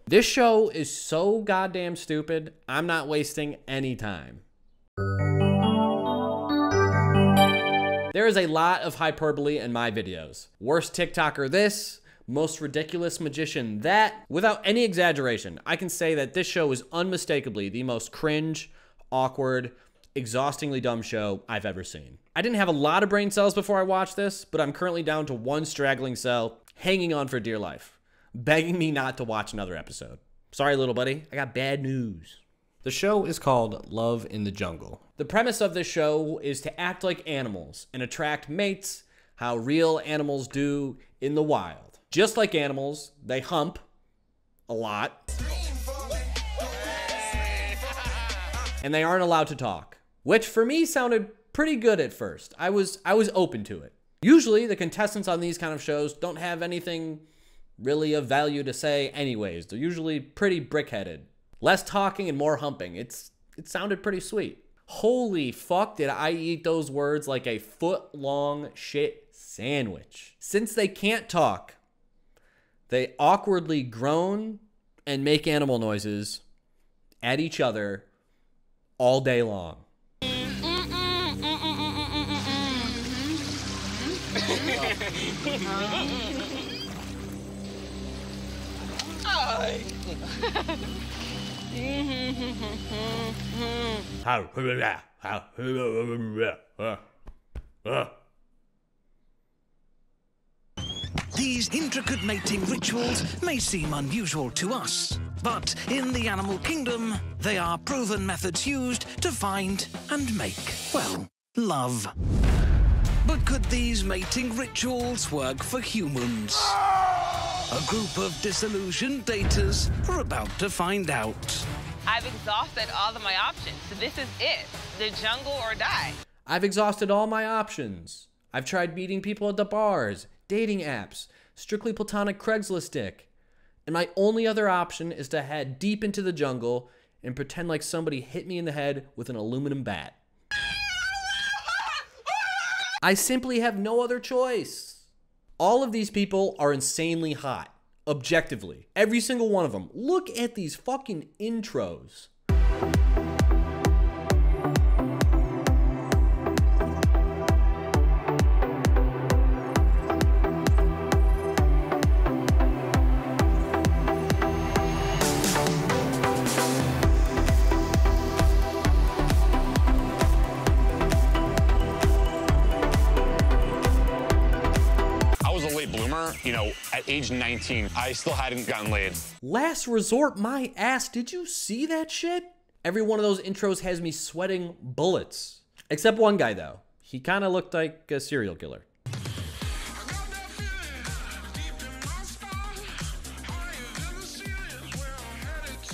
This show is so goddamn stupid, I'm not wasting any time. There is a lot of hyperbole in my videos. Worst TikToker this, most ridiculous magician that. Without any exaggeration, I can say that this show is unmistakably the most cringe, awkward, exhaustingly dumb show I've ever seen. I didn't have a lot of brain cells before I watched this, but I'm currently down to one straggling cell, hanging on for dear life, begging me not to watch another episode. Sorry, little buddy, I got bad news. The show is called Love in the Jungle. The premise of this show is to act like animals and attract mates how real animals do in the wild. Just like animals, they hump a lot, and they aren't allowed to talk, which for me sounded pretty good at first. I was open to it. Usually the contestants on these kind of shows don't have anything really of value to say anyways. They're usually pretty brick-headed. Less talking and more humping. It sounded pretty sweet. Holy fuck, did I eat those words like a foot-long shit sandwich. Since they can't talk, they awkwardly groan and make animal noises at each other all day long. These intricate mating rituals may seem unusual to us, but in the animal kingdom, they are proven methods used to find and make, well, love. But could these mating rituals work for humans? A group of disillusioned daters are about to find out. I've exhausted all of my options, so this is it. The jungle or die. I've exhausted all my options. I've tried meeting people at the bars, dating apps, strictly platonic Craigslist dick. And my only other option is to head deep into the jungle and pretend like somebody hit me in the head with an aluminum bat. I simply have no other choice. All of these people are insanely hot, objectively. Every single one of them. Look at these fucking intros. Bloomer, you know, at age 19, I still hadn't gotten laid. Last resort, my ass. Did you see that shit? Every one of those intros has me sweating bullets. Except one guy, though. He kind of looked like a serial killer.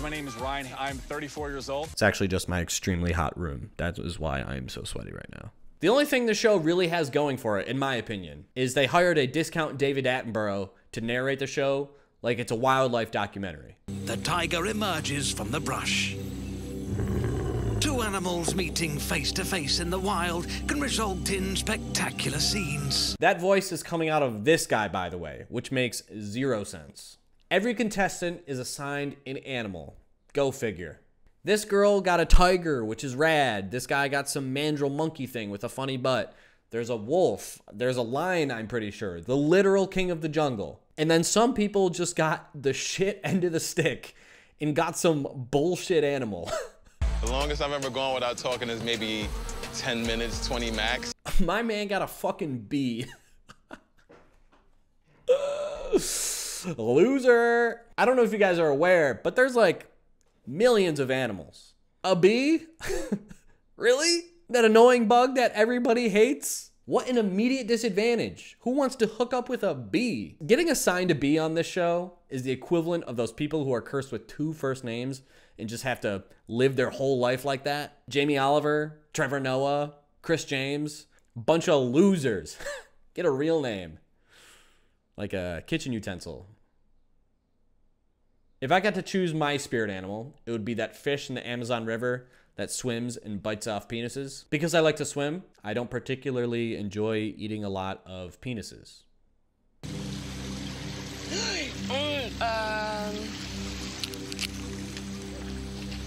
My name is Ryan. I'm 34 years old. It's actually just my extremely hot room. That is why I am so sweaty right now. The only thing the show really has going for it, in my opinion, is they hired a discount David Attenborough to narrate the show like it's a wildlife documentary. The tiger emerges from the brush. Two animals meeting face to face in the wild can result in spectacular scenes. That voice is coming out of this guy, by the way, which makes zero sense. Every contestant is assigned an animal. Go figure. This girl got a tiger, which is rad. This guy got some mandrill monkey thing with a funny butt. There's a wolf. There's a lion, I'm pretty sure. The literal king of the jungle. And then some people just got the shit end of the stick and got some bullshit animal. The longest I've ever gone without talking is maybe 10 minutes, 20 max. My man got a fucking bee. Loser. I don't know if you guys are aware, but there's like millions of animals. A bee? Really? That annoying bug that everybody hates? What an immediate disadvantage. Who wants to hook up with a bee? Getting assigned a bee on this show is the equivalent of those people who are cursed with 2 first names and just have to live their whole life like that. Jamie Oliver, Trevor Noah, Chris James, bunch of losers. Get a real name. Like a kitchen utensil. If I got to choose my spirit animal, it would be that fish in the Amazon River that swims and bites off penises. Because I like to swim, I don't particularly enjoy eating a lot of penises.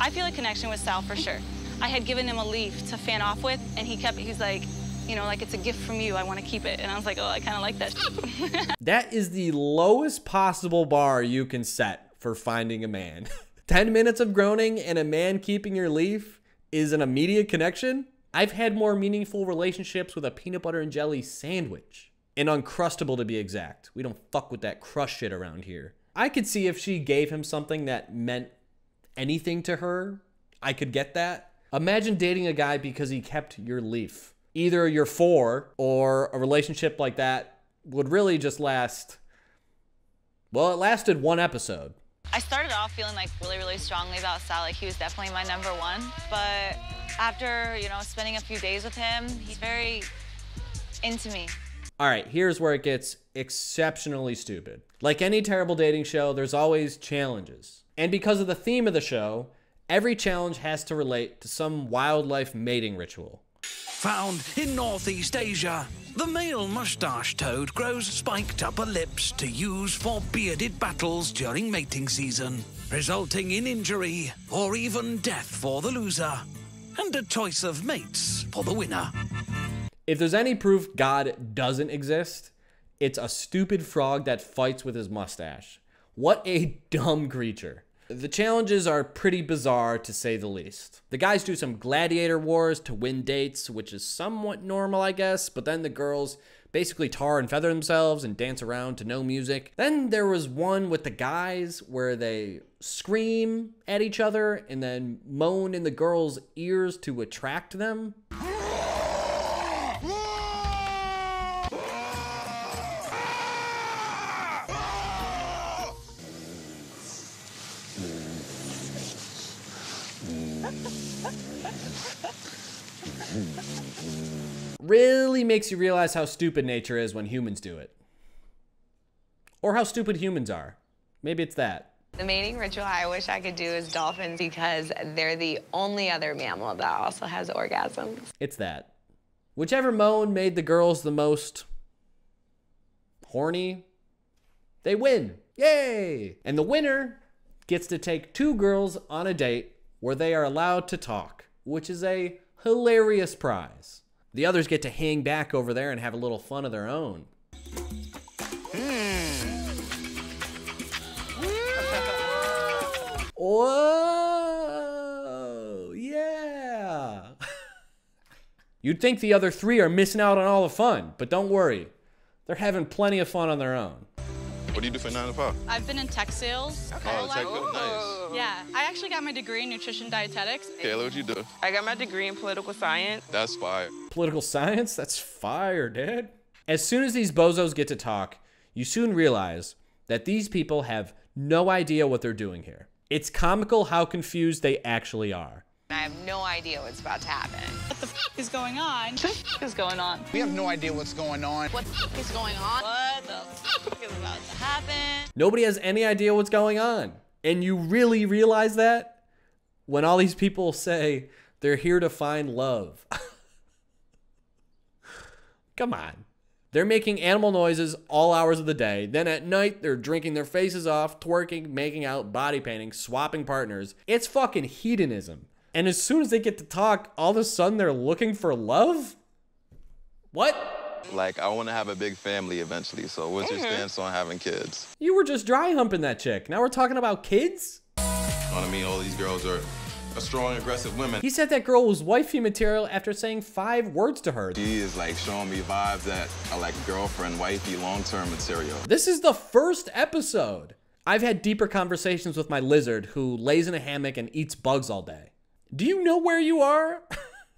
I feel a connection with Sal for sure. I had given him a leaf to fan off with, and he's like, you know, like, it's a gift from you, I want to keep it. And I was like, oh, I kind of like that. That is the lowest possible bar you can set for finding a man. 10 minutes of groaning and a man keeping your leaf is an immediate connection? I've had more meaningful relationships with a peanut butter and jelly sandwich. And Uncrustable, to be exact. We don't fuck with that crust shit around here. I could see if she gave him something that meant anything to her, I could get that. Imagine dating a guy because he kept your leaf. Either you're for, or a relationship like that would really just last, well, it lasted one episode. I started off feeling like really strongly about Sal. Like, he was definitely my number one. But after, you know, spending a few days with him, he's very into me. All right, here's where it gets exceptionally stupid. Like any terrible dating show, there's always challenges. And because of the theme of the show, every challenge has to relate to some wildlife mating ritual. Found in Northeast Asia, the male mustache toad grows spiked upper lips to use for bearded battles during mating season, resulting in injury or even death for the loser, and a choice of mates for the winner. If there's any proof God doesn't exist, it's a stupid frog that fights with his mustache. What a dumb creature. The challenges are pretty bizarre, to say the least. The guys do some gladiator wars to win dates, which is somewhat normal, I guess, but then the girls basically tar and feather themselves and dance around to no music. Then there was one with the guys where they scream at each other and then moan in the girls' ears to attract them. Really makes you realize how stupid nature is when humans do it. Or how stupid humans are. Maybe it's that. The mating ritual I wish I could do is dolphins because they're the only other mammal that also has orgasms. It's that. Whichever moan made the girls the most horny, they win. Yay! And the winner gets to take 2 girls on a date where they are allowed to talk, which is a hilarious prize. The others get to hang back over there and have a little fun of their own. Whoa, yeah. You'd think the other 3 are missing out on all the fun, but don't worry. They're having plenty of fun on their own. What do you do for 9 to 5? I've been in tech sales. Oh, tech, nice. Yeah, I actually got my degree in nutrition dietetics. Kayla, what'd you do? I got my degree in political science. That's fire. Political science? That's fire, Dad. As soon as these bozos get to talk, you soon realize that these people have no idea what they're doing here. It's comical how confused they actually are. I have no idea what's about to happen. What the is going on? What the is going on? We have no idea what's going on. What is going on? What the is about to happen? Nobody has any idea what's going on. And you really realize that when all these people say they're here to find love. Come on. They're making animal noises all hours of the day. Then at night, they're drinking their faces off, twerking, making out, body painting, swapping partners. It's fucking hedonism. And as soon as they get to talk, all of a sudden they're looking for love? What? Like, I want to have a big family eventually, so what's your stance on having kids? You were just dry humping that chick. Now we're talking about kids? You know what I mean? All these girls are strong, aggressive women. He said that girl was wifey material after saying 5 words to her. She is like showing me vibes that are like girlfriend, wifey, long-term material. This is the first episode. I've had deeper conversations with my lizard who lays in a hammock and eats bugs all day. Do you know where you are?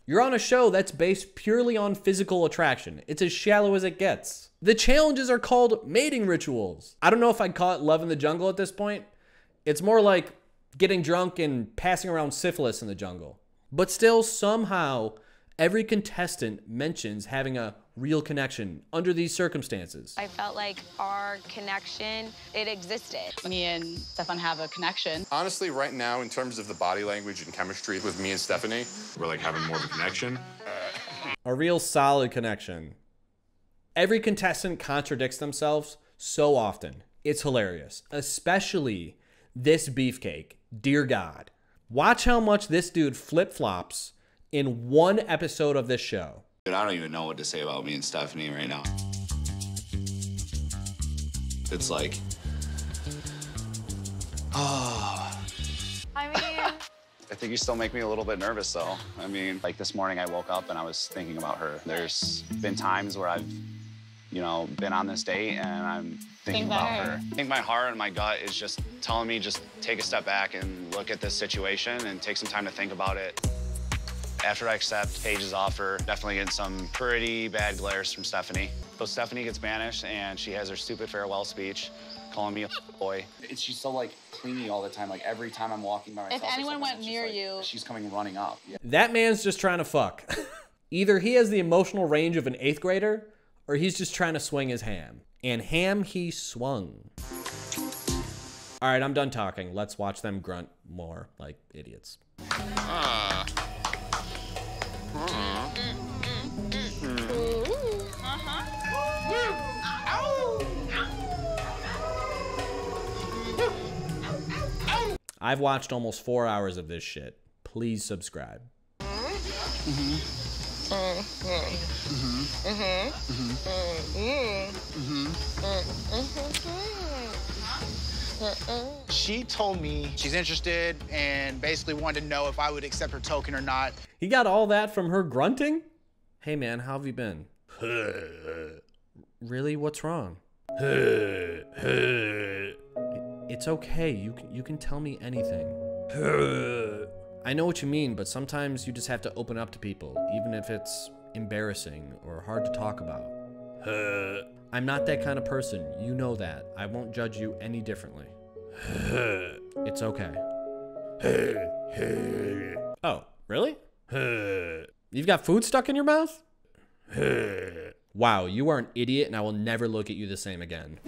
You're on a show that's based purely on physical attraction. It's as shallow as it gets. The challenges are called mating rituals. I don't know if I'd call it love in the jungle at this point. It's more like getting drunk and passing around syphilis in the jungle. But still, somehow, every contestant mentions having a real connection under these circumstances. I felt like our connection, it existed. Me and Stefan have a connection. Honestly, right now, in terms of the body language and chemistry with me and Stephanie, we're like having more of a connection. A real solid connection. Every contestant contradicts themselves so often. It's hilarious. Especially this beefcake. Dear God. Watch how much this dude flip-flops in one episode of this show. Dude, I don't even know what to say about me and Stephanie right now. It's like, oh. I mean, I think you still make me a little bit nervous, though. I mean, like this morning I woke up and I was thinking about her. There's been times where I've, you know, been on this date and I'm thinking about her. I think my heart and my gut is just telling me just take a step back and look at this situation and take some time to think about it. After I accept Paige's offer, definitely getting some pretty bad glares from Stephanie. So Stephanie gets banished and she has her stupid farewell speech, calling me a boy. She's so like clingy all the time. Like every time I'm walking by myself, if anyone went near you, she's coming running up. Yeah. That man's just trying to fuck. Either he has the emotional range of an 8th grader, or he's just trying to swing his ham. And ham he swung. All right, I'm done talking. Let's watch them grunt more like idiots. I've watched almost 4 hours of this shit. Please subscribe. She told me she's interested and basically wanted to know if I would accept her token or not. He got all that from her grunting? Hey man, how have you been? Really? What's wrong? It's okay. You can tell me anything. I know what you mean, but sometimes you just have to open up to people, even if it's embarrassing or hard to talk about. I'm not that kind of person. You know that. I won't judge you any differently. It's okay. Oh, really? You've got food stuck in your mouth? Wow, you are an idiot and I will never look at you the same again.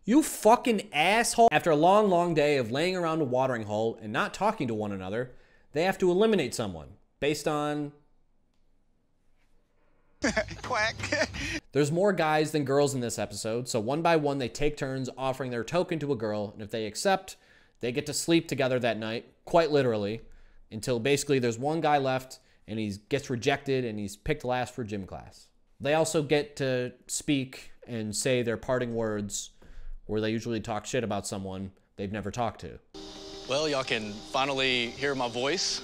You fucking asshole. After a long, long day of laying around a watering hole and not talking to one another, they have to eliminate someone based on... Quack. There's more guys than girls in this episode, so one by one they take turns offering their token to a girl, and if they accept, they get to sleep together that night, quite literally, until basically there's one guy left and he gets rejected and he's picked last for gym class. They also get to speak and say their parting words where they usually talk shit about someone they've never talked to. Well, y'all can finally hear my voice.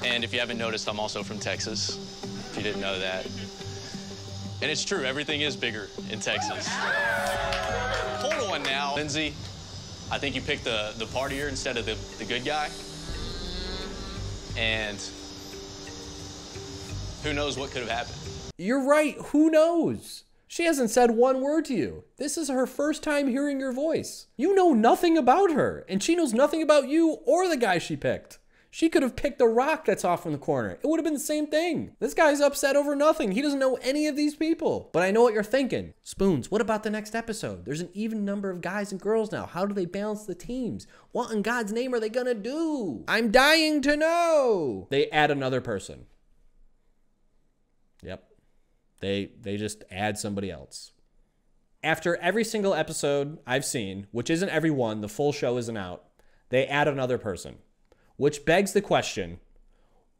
And if you haven't noticed, I'm also from Texas, if you didn't know that. And it's true, everything is bigger in Texas. Hold on now, Lindsay. I think you picked the partier instead of the good guy. And who knows what could have happened. You're right, who knows? She hasn't said one word to you. This is her first time hearing your voice. You know nothing about her, and she knows nothing about you or the guy she picked. She could have picked the rock that's off in the corner. It would have been the same thing. This guy's upset over nothing. He doesn't know any of these people. But I know what you're thinking. Spoons, what about the next episode? There's an even number of guys and girls now. How do they balance the teams? What in God's name are they gonna do? I'm dying to know. They add another person. Yep. They just add somebody else. After every single episode I've seen, which isn't every one, the full show isn't out, they add another person. Which begs the question,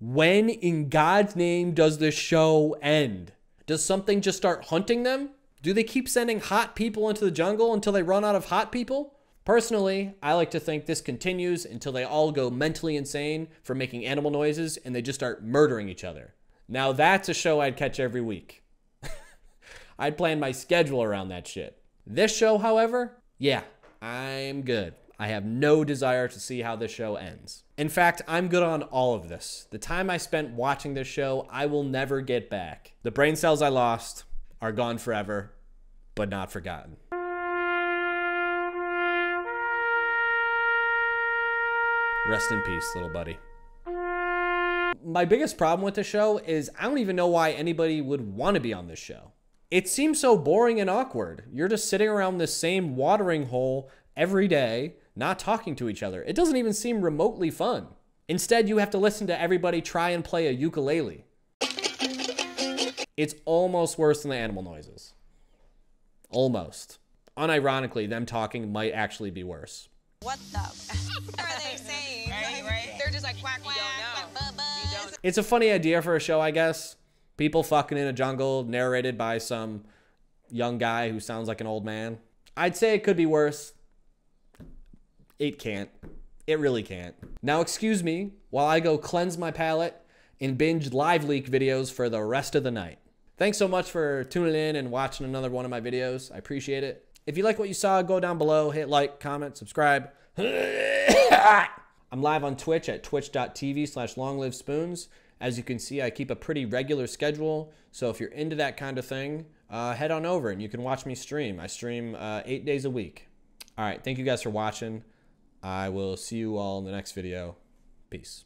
when in God's name does the show end? Does something just start hunting them? Do they keep sending hot people into the jungle until they run out of hot people? Personally, I like to think this continues until they all go mentally insane for making animal noises and they just start murdering each other. Now that's a show I'd catch every week. I'd plan my schedule around that shit. This show, however, yeah, I'm good. I have no desire to see how this show ends. In fact, I'm good on all of this. The time I spent watching this show, I will never get back. The brain cells I lost are gone forever, but not forgotten. Rest in peace, little buddy. My biggest problem with the show is I don't even know why anybody would want to be on this show. It seems so boring and awkward. You're just sitting around the same watering hole every day, not talking to each other. It doesn't even seem remotely fun. Instead, you have to listen to everybody try and play a ukulele. It's almost worse than the animal noises. Almost. unironically, them talking might actually be worse. What the f are they saying? Right. They're just like quack, quack, buzz. It's a funny idea for a show, I guess. People fucking in a jungle, narrated by some young guy who sounds like an old man. I'd say it could be worse. It can't. It really can't. Now, excuse me while I go cleanse my palate and binge live leak videos for the rest of the night. Thanks so much for tuning in and watching another one of my videos. I appreciate it. If you like what you saw, go down below, hit like, comment, subscribe. I'm live on Twitch at twitch.tv/longlivespoons. As you can see, I keep a pretty regular schedule. So if you're into that kind of thing, head on over and you can watch me stream. I stream 8 days a week. All right, thank you guys for watching. I will see you all in the next video. Peace.